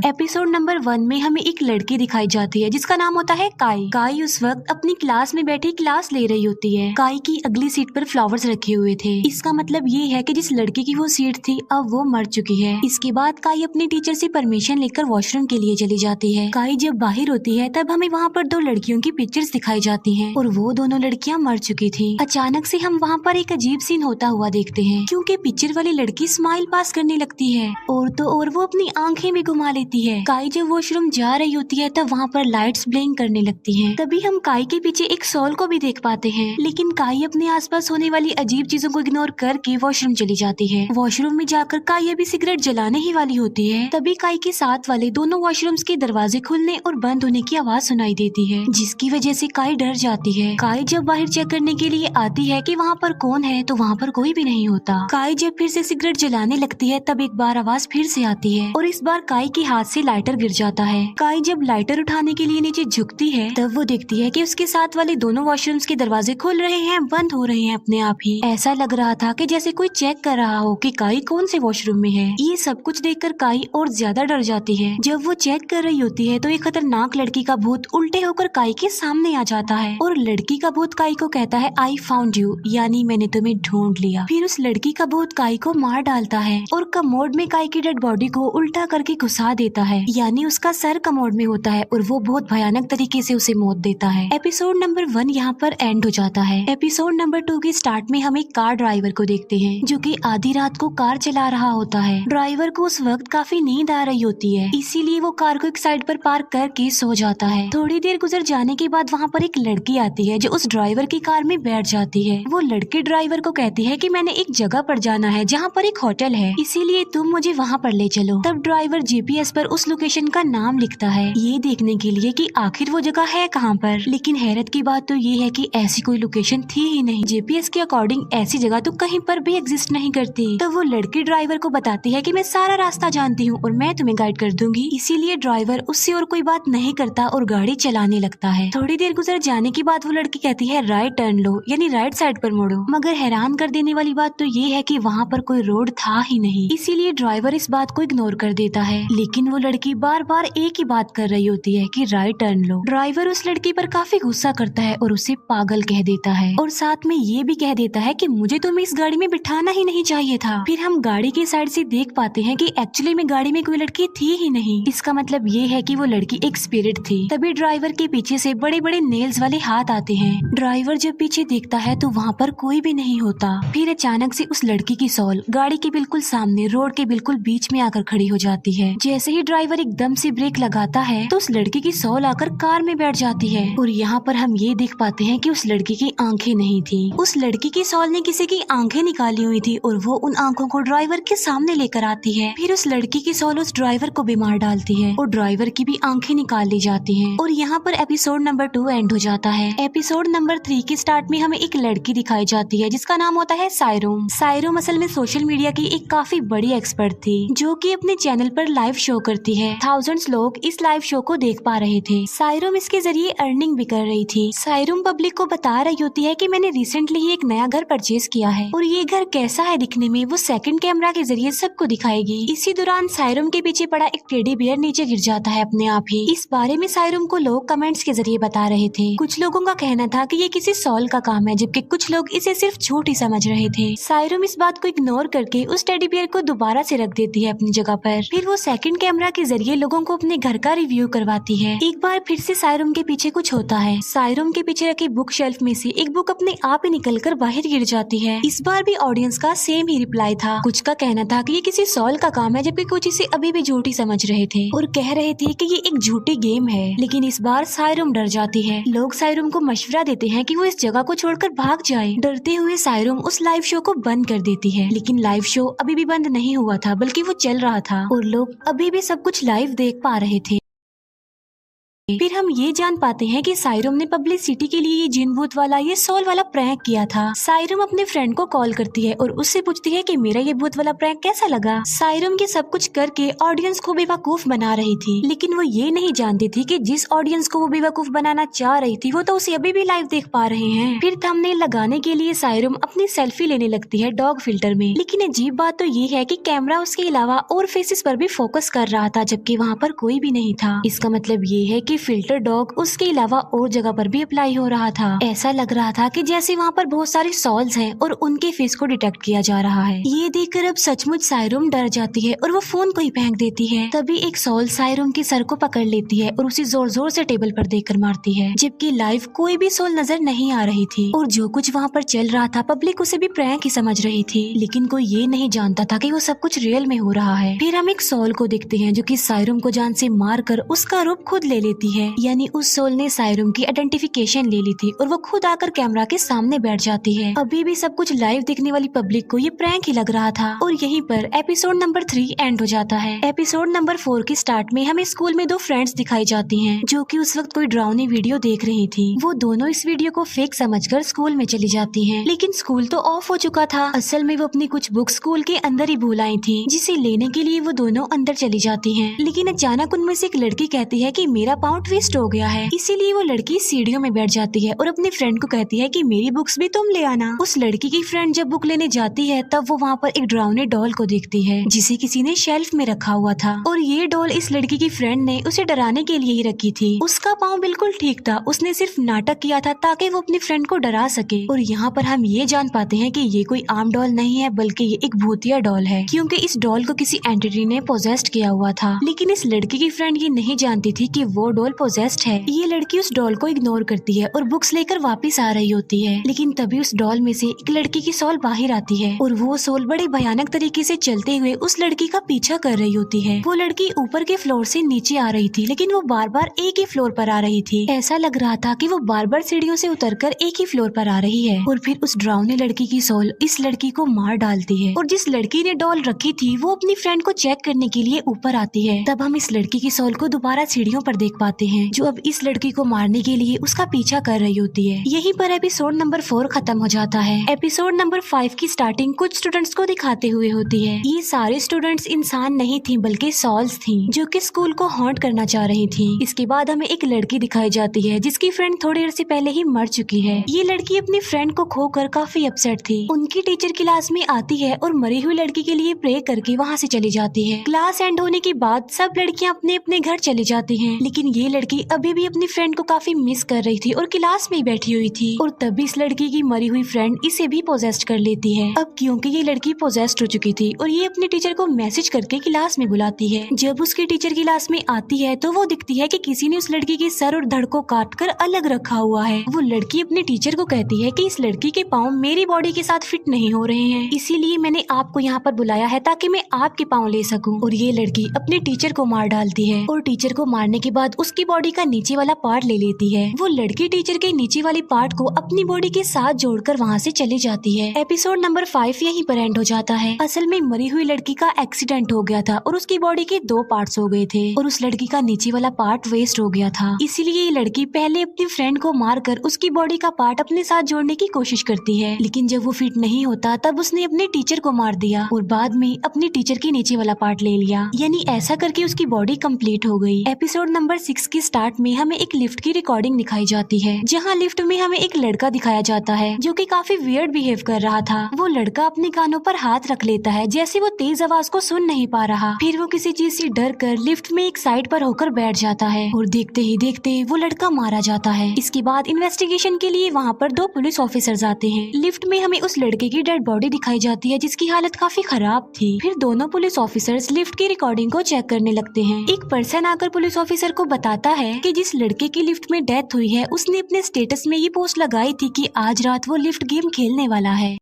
Episode number 1 में हमें एक लड़की दिखाई जाती है जिसका नाम होता है काई। काई उस वक्त अपनी क्लास में बैठी क्लास ले रही होती है। काई की अगली सीट पर फ्लावर्स रखे हुए थे। इसका मतलब ये है कि जिस लड़की की वो सीट थी अब वो मर चुकी है। इसके बाद काई अपनी टीचर से परमिशन लेकर वॉशरूम के लिए चली जाती है। काई जब बाहर होती है तब हमें वहाँ पर 2 लड़कियों की पिक्चर्स दिखाई जाती है और वो दोनों लड़कियाँ मर चुकी थी। अचानक से हम वहाँ पर एक अजीब सीन होता हुआ देखते हैं क्योंकि पिक्चर वाली लड़की स्माइल पास करने लगती है और तो और वो अपनी आंखें भी घुमा लेती है। काई जब वॉशरूम जा रही होती है तब वहाँ पर लाइट्स ब्लिंक करने लगती हैं। तभी हम काई के पीछे एक सॉल को भी देख पाते हैं, लेकिन काई अपने आसपास होने वाली अजीब चीजों को इग्नोर करके वॉशरूम चली जाती है। वॉशरूम में जाकर काई अभी सिगरेट जलाने ही वाली होती है, तभी काई के साथ वाले दोनों वॉशरूम्स के दरवाजे खुलने और बंद होने की आवाज सुनाई देती है, जिसकी वजह से काई डर जाती है। काई जब बाहर चेक करने के लिए आती है कि वहाँ पर कौन है तो वहाँ पर कोई भी नहीं होता। काई जब फिर से सिगरेट जलाने लगती है तब एक बार आवाज फिर से आती है और इस बार काई के हाथ से लाइटर गिर जाता है। काई जब लाइटर उठाने के लिए नीचे झुकती है तब वो देखती है कि उसके साथ वाले दोनों वॉशरूम्स के दरवाजे खुल रहे हैं, बंद हो रहे हैं अपने आप ही। ऐसा लग रहा था कि जैसे कोई चेक कर रहा हो कि काई कौन से वॉशरूम में है। ये सब कुछ देखकर काई और ज्यादा डर जाती है। जब वो चेक कर रही होती है तो एक खतरनाक लड़की का भूत उल्टे होकर काई के सामने आ जाता है और लड़की का भूत काई को कहता है आई फाउंड यू, यानी मैंने तुम्हें ढूंढ लिया। फिर उस लड़की का भूत काई को मार डालता है और कमोड में काई की डेड बॉडी को उल्टा करके घुसा देता है, यानी उसका सर कमोड में होता है और वो बहुत भयानक तरीके से उसे मौत देता है। एपिसोड नंबर 1 यहाँ पर एंड हो जाता है। एपिसोड नंबर 2 के स्टार्ट में हम एक कार ड्राइवर को देखते हैं जो कि आधी रात को कार चला रहा होता है। ड्राइवर को उस वक्त काफी नींद आ रही होती है, इसीलिए वो कार को एक साइड पर पार्क करके सो जाता है। थोड़ी देर गुजर जाने के बाद वहाँ पर एक लड़की आती है जो उस ड्राइवर की कार में बैठ जाती है। वो लड़की ड्राइवर को कहती है कि मैंने एक जगह पर जाना है जहाँ पर एक होटल है, इसीलिए तुम मुझे वहाँ पर ले चलो। तब ड्राइवर जीपीएस पर उस लोकेशन का नाम लिखता है, ये देखने के लिए कि आखिर वो जगह है कहाँ पर। लेकिन हैरत की बात तो ये है कि ऐसी कोई लोकेशन थी ही नहीं। जीपीएस के अकॉर्डिंग ऐसी जगह तो कहीं पर भी एग्जिस्ट नहीं करती। तो वो लड़की ड्राइवर को बताती है कि मैं सारा रास्ता जानती हूँ और मैं तुम्हें गाइड कर दूंगी। इसीलिए ड्राइवर उससे और कोई बात नहीं करता और गाड़ी चलाने लगता है। थोड़ी देर गुजर जाने के बाद वो लड़की कहती है राइट टर्न लो, यानी राइट साइड पर मुड़ो। मगर हैरान कर देने वाली बात तो ये है कि वहाँ पर कोई रोड था ही नहीं, इसीलिए ड्राइवर इस बात को इग्नोर कर देता है। लेकिन वो लड़की बार बार एक ही बात कर रही होती है कि राइट टर्न लो। ड्राइवर उस लड़की पर काफी गुस्सा करता है और उसे पागल कह देता है और साथ में ये भी कह देता है कि मुझे तुम्हें इस गाड़ी में बिठाना ही नहीं चाहिए था। फिर हम गाड़ी की साइड से देख पाते हैं कि एक्चुअली में गाड़ी में कोई लड़की थी ही नहीं। इसका मतलब ये है कि वो लड़की एक स्पिरिट थी। तभी ड्राइवर के पीछे से बड़े बड़े नेल्स वाले हाथ आते हैं। ड्राइवर जब पीछे देखता है तो वहाँ पर कोई भी नहीं होता। फिर अचानक से उस लड़की की सॉल गाड़ी के बिल्कुल सामने रोड के बिल्कुल बीच में आकर खड़ी हो जाती है। जैसे ही ड्राइवर एकदम से ब्रेक लगाता है तो उस लड़की की सॉल आकर कार में बैठ जाती है और यहाँ पर हम ये देख पाते हैं कि उस लड़की की आंखें नहीं थी। उस लड़की की सॉल ने किसी की आंखें निकाली हुई थी और वो उन आंखों को ड्राइवर के सामने लेकर आती है। फिर उस लड़की की सॉल उस ड्राइवर को भी मार डालती है और ड्राइवर की भी आंखें निकाल ली जाती हैं और यहाँ पर एपिसोड नंबर 2 एंड हो जाता है। एपिसोड नंबर 3 के स्टार्ट में हमें एक लड़की दिखाई जाती है जिसका नाम होता है सायरोम। सायरोम असल में सोशल मीडिया की एक काफी बड़ी एक्सपर्ट थी जो कि अपने चैनल पर लाइव शो करती है। थाउजेंड्स लोग इस लाइव शो को देख पा रहे थे। सायरोम इसके जरिए अर्निंग भी कर रही थी। सायरोम पब्लिक को बता रही होती है कि मैंने रिसेंटली ही एक नया घर परचेज किया है और ये घर कैसा है दिखने में वो सेकंड कैमरा के जरिए सबको दिखाएगी। इसी दौरान सायरोम के पीछे पड़ा एक टेडी बियर नीचे गिर जाता है अपने आप ही। इस बारे में सायरोम को लोग कमेंट्स के जरिए बता रहे थे। कुछ लोगों का कहना था कि ये किसी सॉल का काम है, जबकि कुछ लोग इसे सिर्फ झूठ ही समझ रहे थे। सायरोम इस बात को इग्नोर करके उस टेडी बियर को दोबारा से रख देती है अपनी जगह पर। फिर वो सेकंड कैमरा के जरिए लोगों को अपने घर का रिव्यू करवाती है। एक बार फिर से सायरोम के पीछे कुछ होता है। सायरोम के पीछे रखी बुक शेल्फ में से एक बुक अपने आप ही निकलकर बाहर गिर जाती है। इस बार भी ऑडियंस का सेम ही रिप्लाई था। कुछ का कहना था कि ये किसी सॉल का काम है, जबकि कुछ इसे अभी भी झूठी समझ रहे थे और कह रहे थे कि ये एक झूठी गेम है। लेकिन इस बार सायरोम डर जाती है। लोग सायरोम को मशवरा देते हैं कि वो इस जगह को छोड़कर भाग जाए। डरते हुए सायरोम उस लाइव शो को बंद कर देती है, लेकिन लाइव शो अभी भी बंद नहीं हुआ था, बल्कि वो चल रहा था और लोग अभी भी सब कुछ लाइव देख पा रहे थे। फिर हम ये जान पाते हैं कि सायरम ने पब्लिसिटी के लिए ये जिन भूत वाला ये सोल वाला प्रैंक किया था। सायरम अपने फ्रेंड को कॉल करती है और उससे पूछती है कि मेरा ये भूत वाला प्रैंक कैसा लगा। सायरम के सब कुछ करके ऑडियंस को बेवकूफ बना रही थी, लेकिन वो ये नहीं जानती थी कि जिस ऑडियंस को वो बेवकूफ बनाना चाह रही थी वो तो उसे अभी भी लाइव देख पा रहे हैं। फिर थंबनेल लगाने के लिए सायरम अपनी सेल्फी लेने लगती है डॉग फिल्टर में, लेकिन अजीब बात तो ये है कि कैमरा उसके अलावा और फेसेस पर भी फोकस कर रहा था, जबकि वहाँ पर कोई भी नहीं था। इसका मतलब ये है कि फिल्टर डॉग उसके अलावा और जगह पर भी अप्लाई हो रहा था। ऐसा लग रहा था कि जैसे वहाँ पर बहुत सारे सॉल्स हैं और उनके फेस को डिटेक्ट किया जा रहा है। ये देखकर अब सचमुच सायरम डर जाती है और वो फोन को ही फेंक देती है। तभी एक सॉल सायरम के सर को पकड़ लेती है और उसे जोर जोर से टेबल पर देकर मारती है, जबकि लाइव कोई भी सोल नजर नहीं आ रही थी और जो कुछ वहाँ पर चल रहा था पब्लिक उसे भी प्रैंक ही समझ रही थी, लेकिन कोई ये नहीं जानता था कि वो सब कुछ रियल में हो रहा है। फिर हम एक सोल को देखते हैं जो कि सायरम को जान से मार कर उसका रूप खुद ले लेती है, यानी उस सोल ने सायरम की आइडेंटिफिकेशन ले ली थी और वो खुद आकर कैमरा के सामने बैठ जाती है। अभी भी सब कुछ लाइव देखने वाली पब्लिक को ये प्रैंक ही लग रहा था और यहीं पर एपिसोड नंबर 3 एंड हो जाता है। एपिसोड नंबर 4 के स्टार्ट में हमें स्कूल में दो फ्रेंड्स दिखाई जाती हैं जो कि उस वक्त कोई डरावनी वीडियो देख रही थी। वो दोनों इस वीडियो को फेक समझकर स्कूल में चली जाती हैं, लेकिन स्कूल तो ऑफ हो चुका था। असल में वो अपनी कुछ बुक स्कूल के अंदर ही भूल आई थी, जिसे लेने के लिए वो दोनों अंदर चली जाती हैं। लेकिन अचानक उनमें से एक लड़की कहती है कि मेरा पाँव ट्विस्ट हो गया है, इसीलिए वो लड़की सीढ़ियों में बैठ जाती है और अपने फ्रेंड को कहती है कि मेरी बुक्स भी तुम ले आना। उस लड़की की फ्रेंड जब बुक लेने जाती है तब वो वहाँ पर एक डरावने डॉल को देखती है जिसे किसी ने शेल्फ में रखा हुआ था और ये डॉल इस लड़की की फ्रेंड ने उसे डराने के लिए ही रखी थी। उसका पाँव बिल्कुल ठीक था, उसने सिर्फ नाटक किया था ताकि वो अपनी फ्रेंड को डरा सके। और यहाँ पर हम ये जान पाते हैं कि ये कोई आम डॉल नहीं है बल्कि ये एक भूतिया डॉल है, क्योंकि इस डॉल को किसी एंटिटी ने पोजेस्ड किया हुआ था। लेकिन इस लड़की की फ्रेंड ये नहीं जानती थी कि वो डॉल पोजेस्ड है। ये लड़की उस डॉल को इग्नोर करती है और बुक्स लेकर वापस आ रही होती है, लेकिन तभी उस डॉल में से एक लड़की की सोल बाहर आती है और वो सोल बड़े भयानक तरीके से चलते हुए उस लड़की का पीछा कर रही होती है। वो लड़की ऊपर के फ्लोर से नीचे आ रही थी, लेकिन वो बार बार एक ही फ्लोर पर आ रही थी। ऐसा लग रहा था कि वो बार बार सीढ़ियों से उतरकर एक ही फ्लोर पर आ रही है। और फिर उस डरावनी लड़की की सोल इस लड़की को मार डालती है और जिस लड़की ने डॉल रखी थी वो अपनी फ्रेंड को चेक करने के लिए ऊपर आती है। तब हम इस लड़की की सोल को दोबारा सीढ़ियों पर देख पाते हैं जो अब इस लड़की को मारने के लिए उसका पीछा कर रही होती है। यहीं पर एपिसोड नंबर 4 खत्म हो जाता है। एपिसोड नंबर 5 की स्टार्टिंग कुछ स्टूडेंट्स को दिखाते हुए होती है। ये सारे स्टूडेंट्स इंसान नहीं थी बल्कि सॉल्स थी जो कि स्कूल को हॉन्ट करना चाह रही थी। इसके बाद हमें एक लड़की दिखाई जाती है जिसकी फ्रेंड थोड़ी देर से पहले ही मर चुकी है। ये लड़की अपनी फ्रेंड को खोकर काफी अपसेट थी। उनकी टीचर क्लास में आती है और मरी हुई लड़की के लिए प्रे करके वहाँ से चली जाती है। क्लास एंड होने के बाद सब लड़कियाँ अपने अपने घर चली जाती हैं, लेकिन ये लड़की अभी भी अपनी फ्रेंड को काफी मिस कर रही थी और क्लास में बैठी हुई थी। और तभी इस लड़की की मरी हुई फ्रेंड इसे भी पोजेस्ट कर लेती है। अब क्योंकि ये लड़की पोजेस्ट हो चुकी थी और ये अपनी टीचर को मैसेज करके क्लास में बुलाती है। जब उसकी टीचर क्लास में आती है तो वो दिखती है कि किसी ने उस लड़की के सर और धड़ को काट कर अलग रखा हुआ है। वो लड़की अपनी टीचर को कहती है कि इस लड़की के पाँव मेरी बॉडी के साथ फिट नहीं हो रहे हैं, इसीलिए मैंने आपको यहाँ पर बुलाया है ताकि मैं आपके पाँव ले सकूं। और ये लड़की अपने टीचर को मार डालती है और टीचर को मारने के बाद उसकी बॉडी का नीचे वाला पार्ट ले लेती है। वो लड़की टीचर के नीचे वाली पार्ट को अपनी बॉडी के साथ जोड़कर वहाँ से चली जाती है। एपिसोड नंबर 5 यहीं पर एंड हो जाता है। असल में मरी हुई लड़की का एक्सीडेंट हो गया था और उसकी बॉडी के 2 पार्ट्स हो गए थे और उस लड़की का नीचे वाला पार्ट वेस्ट हो गया था। इसीलिए ये लड़की पहले अपनी फ्रेंड को मारकर उसकी बॉडी का पार्ट अपने साथ जोड़ने की कोशिश करती है, लेकिन जब वो फिट नहीं होता तब उसने अपने टीचर को मार दिया और बाद में अपनी टीचर के नीचे वाला पार्ट ले लिया। यानी ऐसा करके उसकी बॉडी कंप्लीट हो गई। एपिसोड नंबर 6 की स्टार्ट में हमें एक लिफ्ट की रिकॉर्डिंग दिखाई जाती है, जहाँ लिफ्ट में हमें एक लड़का दिखाया जाता है जो कि काफी वियर्ड बिहेव कर रहा था। वो लड़का अपने कानों पर हाथ रख लेता है जैसे वो तेज आवाज को सुन नहीं पा रहा। फिर वो किसी चीज से डर कर लिफ्ट में एक साइड पर होकर बैठ जाता है और देखते ही देखते वो लड़का मारा जाता है। इसके बाद इन्वेस्टिगेशन के लिए वहाँ पर 2 पुलिस ऑफिसर्स आते हैं। लिफ्ट में हमें उस लड़के की डेड बॉडी दिखाई जाती है जिसकी हालत काफी खराब थी। फिर दोनों पुलिस ऑफिसर्स लिफ्ट की रिकॉर्डिंग को चेक करने लगते हैं। एक पर्सन आकर पुलिस ऑफिसर को बताता है कि जिस लड़के की लिफ्ट में डेथ हुई है उसने अपने स्टेटस में ये पोस्ट लगाई थी कि आज रात वो लिफ्ट गेम खेलने वाला है।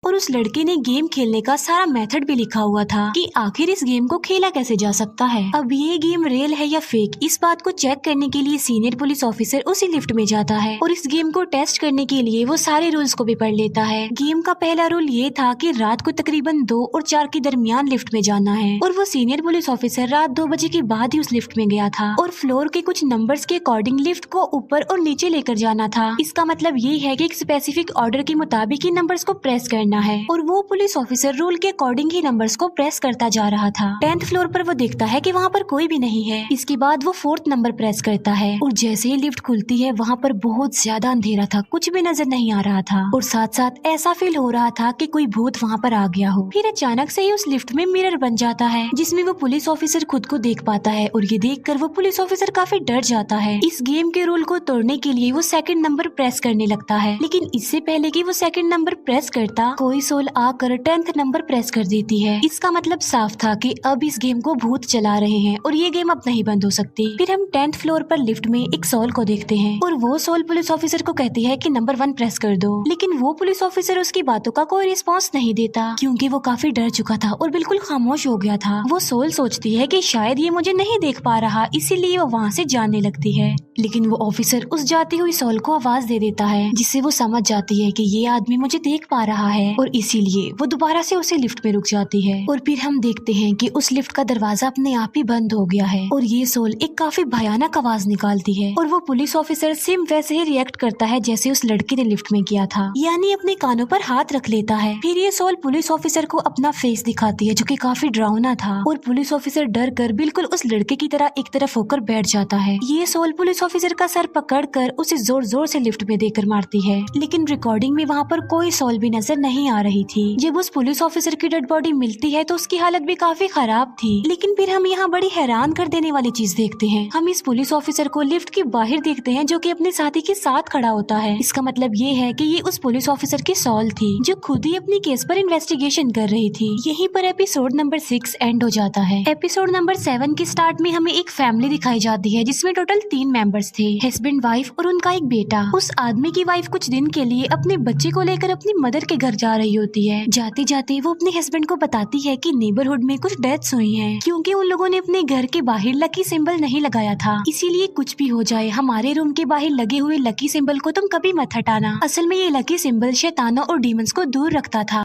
और उस लड़के ने गेम खेलने का सारा मेथड भी लिखा हुआ था कि आखिर इस गेम को खेला कैसे जा सकता है। अब ये गेम रियल है या फेक, इस बात को चेक करने के लिए सीनियर पुलिस ऑफिसर उसी लिफ्ट में जाता है और इस गेम को टेस्ट करने के लिए वो सारे रूल्स को भी पढ़ लेता है। गेम का पहला रूल ये था कि रात को तकरीबन 2 और 4 के दरमियान लिफ्ट में जाना है और वो सीनियर पुलिस ऑफिसर रात 2 बजे के बाद ही उस लिफ्ट में गया था और फ्लोर के कुछ नंबर्स के अकॉर्डिंग लिफ्ट को ऊपर और नीचे लेकर जाना था। इसका मतलब ये है कि एक स्पेसिफिक ऑर्डर के मुताबिक ही नंबर्स को प्रेस करना है और वो पुलिस ऑफिसर रूल के अकॉर्डिंग ही नंबर्स को प्रेस करता जा रहा था। 10th फ्लोर पर वो देखता है कि वहाँ पर कोई भी नहीं है। इसके बाद वो 4th नंबर प्रेस करता है और जैसे ही लिफ्ट खुलती है वहाँ पर बहुत ज्यादा अंधेरा था, कुछ भी नजर नहीं आ रहा था और साथ साथ ऐसा फील हो रहा था कि कोई भूत वहाँ पर आ गया हो। फिर अचानक से ही उस लिफ्ट में मिरर बन जाता है जिसमें वो पुलिस ऑफिसर खुद को देख पाता है और ये देखकर वो पुलिस ऑफिसर काफी डर जाता है। इस गेम के रूल को तोड़ने के लिए वो 2nd नंबर प्रेस करने लगता है, लेकिन इससे पहले कि वो 2nd नंबर प्रेस करता कोई सोल आकर 10th नंबर प्रेस कर देती है। इसका मतलब साफ था कि अब इस गेम को भूत चला रहे हैं और ये गेम अब नहीं बंद हो सकती। फिर हम 10th फ्लोर पर लिफ्ट में एक सोल को देखते हैं और वो सोल पुलिस ऑफिसर को कहती है कि नंबर 1 प्रेस कर दो, लेकिन वो पुलिस ऑफिसर उसकी बातों का कोई रिस्पॉन्स नहीं देता क्योंकि वो काफी डर चुका था और बिल्कुल खामोश हो गया था। वो सोल सोचती है कि शायद ये मुझे नहीं देख पा रहा, इसीलिए वो वहाँ से जाने लगती है, लेकिन वो ऑफिसर उस जाती हुई सोल को आवाज दे देता है जिससे वो समझ जाती है कि ये आदमी मुझे देख पा रहा है और इसीलिए वो दोबारा से उसे लिफ्ट में रुक जाती है। और फिर हम देखते हैं कि उस लिफ्ट का दरवाजा अपने आप ही बंद हो गया है और ये सोल एक काफी भयानक आवाज निकालती है और वो पुलिस ऑफिसर सेम वैसे ही रिएक्ट करता है जैसे उस लड़के ने लिफ्ट में किया था, यानी अपने कानों पर हाथ रख लेता है। फिर ये सोल पुलिस ऑफिसर को अपना फेस दिखाती है जो कि काफी डरावना था और पुलिस ऑफिसर डर कर बिल्कुल उस लड़के की तरह एक तरफ होकर बैठ जाता है। ये सोल पुलिस ऑफिसर का सर पकड़कर उसे जोर जोर से लिफ्ट में देकर मारती है, लेकिन रिकॉर्डिंग में वहाँ पर कोई सोल भी नजर नहीं आ रही थी। जब उस पुलिस ऑफिसर की डेड बॉडी मिलती है तो उसकी हालत भी काफी खराब थी, लेकिन फिर हम यहाँ बड़ी हैरान कर देने वाली चीज देखते हैं। हम इस पुलिस ऑफिसर को लिफ्ट के बाहर देखते हैं जो कि अपने साथी के साथ खड़ा होता है। इसका मतलब ये है कि ये उस पुलिस ऑफिसर की सोल थी जो खुद ही अपनी केस पर इन्वेस्टिगेशन कर रही थी। यहीं पर एपिसोड नंबर 6 एंड हो जाता है। एपिसोड नंबर 7 के स्टार्ट में हमें एक फैमिली दिखाई जाती है जिसमें टोटल 3 मेंबर्स थे, हस्बैंड, वाइफ और उनका एक बेटा। उस आदमी की वाइफ कुछ दिन के लिए अपने बच्चे को लेकर अपनी मदर के घर जा रही होती है। जाते जाते वो अपने हस्बैंड को बताती है कि नेबरहुड में कुछ डेथ्स हुई हैं क्योंकि उन लोगों ने अपने घर के बाहर लकी सिंबल नहीं लगाया था, इसीलिए कुछ भी हो जाए हमारे रूम के बाहर लगे हुए लकी सिंबल को तुम कभी मत हटाना। असल में ये लकी सिंबल शैतानों और डीमंस को दूर रखता था।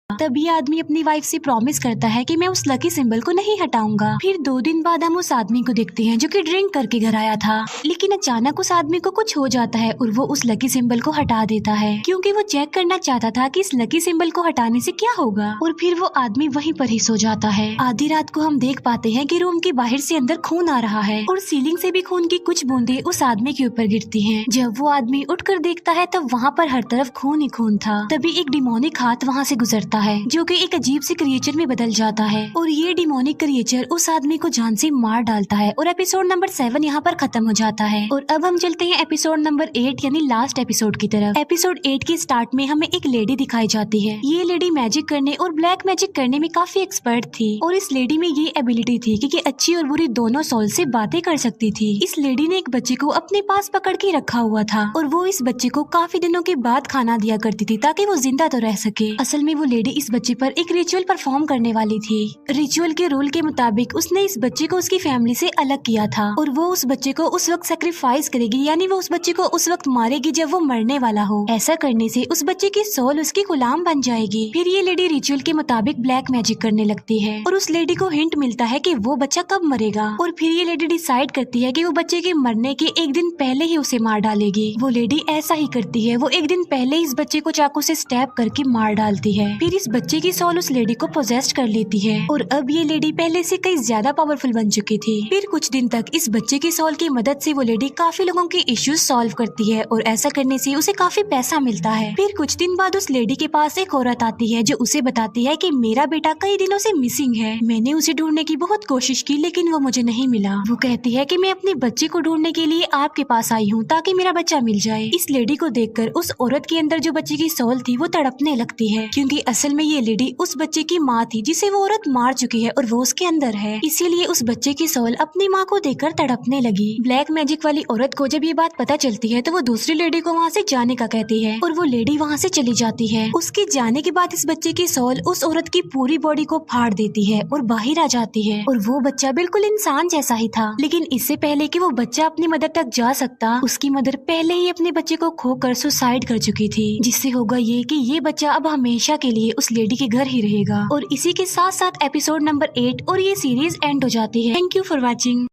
तभी आदमी अपनी वाइफ से प्रॉमिस करता है कि मैं उस लकी सिंबल को नहीं हटाऊंगा। फिर 2 दिन बाद हम उस आदमी को देखते हैं जो कि ड्रिंक करके घर आया था, लेकिन अचानक उस आदमी को कुछ हो जाता है और वो उस लकी सिंबल को हटा देता है क्योंकि वो चेक करना चाहता था कि इस लकी सिंबल को हटाने से क्या होगा। और फिर वो आदमी वहीं पर ही सो जाता है। आधी रात को हम देख पाते हैं कि रूम के बाहर से अंदर खून आ रहा है और सीलिंग से भी खून की कुछ बूंदे उस आदमी के ऊपर गिरती हैं। जब वो आदमी उठकर देखता है तब वहाँ पर हर तरफ खून ही खून था। तभी एक डिमोनिक हाथ वहाँ से गुजरता है जो कि एक अजीब से क्रिएचर में बदल जाता है और ये डिमोनिक क्रिएचर उस आदमी को जान से मार डालता है और एपिसोड नंबर 7 यहाँ पर खत्म हो जाता है। और अब हम चलते हैं एपिसोड नंबर 8 यानी लास्ट एपिसोड की तरफ। एपिसोड 8 के स्टार्ट में हमें एक लेडी दिखाई जाती है। ये लेडी मैजिक करने और ब्लैक मैजिक करने में काफी एक्सपर्ट थी और इस लेडी में ये एबिलिटी थी कि अच्छी और बुरी दोनों सोल से बातें कर सकती थी। इस लेडी ने एक बच्चे को अपने पास पकड़ के रखा हुआ था और वो इस बच्चे को काफी दिनों के बाद खाना दिया करती थी ताकि वो जिंदा तो रह सके। असल में वो लेडी इस बच्चे पर एक रिचुअल परफॉर्म करने वाली थी। रिचुअल के रूल के मुताबिक उसने इस बच्चे को उसकी फैमिली से अलग किया था और वो उस बच्चे को उस वक्त सेक्रीफाइस करेगी, यानी वो उस बच्चे को उस वक्त मारेगी जब वो मरने वाला हो। ऐसा करने से उस बच्चे की सोल उसकी गुलाम बन जाएगी। फिर ये लेडी रिचुअल के मुताबिक ब्लैक मैजिक करने लगती है और उस लेडी को हिंट मिलता है कि वो बच्चा कब मरेगा और फिर ये लेडी डिसाइड करती है कि वो बच्चे के मरने के एक दिन पहले ही उसे मार डालेगी। वो लेडी ऐसा ही करती है, वो एक दिन पहले इस बच्चे को चाकू से स्टैब करके मार डालती है। फिर इस बच्चे की सोल उस लेडी को पोजेस्ट कर लेती है और अब ये लेडी पहले से कई ज्यादा पावरफुल बन चुकी थी। फिर कुछ दिन तक इस बच्चे की सोल की मदद से वो लेडी काफी लोगों के इश्यूज सॉल्व करती है और ऐसा करने से उसे काफी पैसा मिलता है। फिर कुछ दिन बाद उस लेडी के पास एक औरत आती है जो उसे बताती है कि मेरा बेटा कई दिनों से मिसिंग है, मैंने उसे ढूंढने की बहुत कोशिश की लेकिन वो मुझे नहीं मिला। वो कहती है कि मैं अपने बच्चे को ढूंढने के लिए आपके पास आई हूँ ताकि मेरा बच्चा मिल जाए। इस लेडी को देखकर उस औरत के अंदर जो बच्चे की सोल थी वो तड़पने लगती है क्योंकि असल असल में ये लेडी उस बच्चे की माँ थी जिसे वो औरत मार चुकी है और वो उसके अंदर है, इसीलिए उस बच्चे की सोल अपनी माँ को देखकर तड़पने लगी। ब्लैक मैजिक वाली औरत को जब ये बात पता चलती है तो वो दूसरी लेडी को वहाँ से जाने का कहती है और वो लेडी वहाँ से चली जाती है। उसके जाने के बाद इस बच्चे की सोल उस औरत की पूरी बॉडी को फाड़ देती है और बाहर आ जाती है और वो बच्चा बिल्कुल इंसान जैसा ही था। लेकिन इससे पहले कि वो बच्चा अपनी मदर तक जा सकता, उसकी मदर पहले ही अपने बच्चे को खोकर सुसाइड कर चुकी थी, जिससे होगा ये कि ये बच्चा अब हमेशा के लिए उस लेडी के घर ही रहेगा। और इसी के साथ साथ एपिसोड नंबर 8 और ये सीरीज एंड हो जाती है। Thank you for watching.